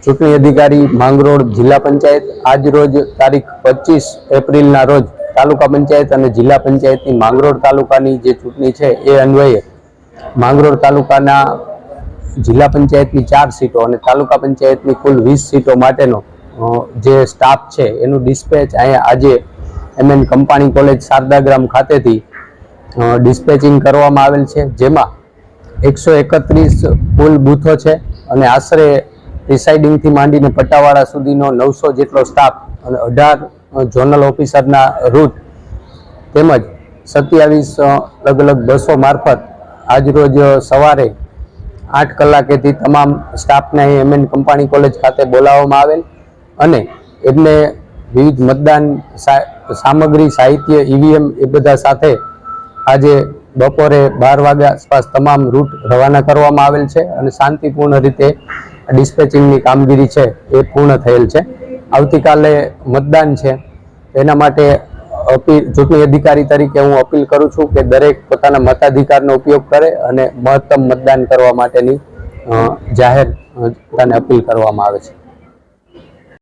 ચૂંટણી અધિકારી માંગરોળ જિલ્લા પંચાયત આજ રોજ તારીખ 25 એપ્રિલના રોજ તાલુકા પંચાયત અને જિલ્લા પંચાયતની માંગરોળ તાલુકાની જે ચૂંટણી છે એ અન્વયે માંગરોળ તાલુકાના જિલ્લા પંચાયતની 4 સીટો અને તાલુકા પંચાયતની કુલ 20 સીટો માટેનો જે સ્ટાફ છે એનું ડિસ્પેચ અહીંયા આજે એમએન કંપાણી કોલેજ શારદાગ્રામ ખાતેથી ડિસ્પેચિંગ કરવામાં આવેલ છે, જેમાં 131 કુલ બૂથો છે અને આશરે પ્રિસાઇડિંગથી માંડીને પટ્ટાવાળા સુધીનો 900 જેટલો સ્ટાફ અને 18 ઝોનલ ઓફિસરના રૂટ તેમજ 27 અલગ અલગ બસો મારફત આજરોજ સવારે 8 કલાકેથી તમામ સ્ટાફને અહીં એમએન કંપાણી કોલેજ ખાતે બોલાવવામાં આવેલ અને એમને વિવિધ મતદાન સામગ્રી સાહિત્ય ઈવીએમ એ બધા સાથે આજે બપોરે 12 વાગ્યા આસપાસ તમામ રૂટ રવાના કરવામાં આવેલ છે અને શાંતિપૂર્ણ રીતે ડિસ્પેચિંગની કામગીરી છે એ પૂર્ણ થયેલ છે. આવતીકાલે મતદાન છે, એના માટે ચૂંટણી અધિકારી તરીકે હું અપીલ કરું છું કે દરેક પોતાના મતાધિકારનો ઉપયોગ કરે અને મહત્તમ મતદાન કરવા માટેની જાહેર અપીલ કરવામાં આવે છે.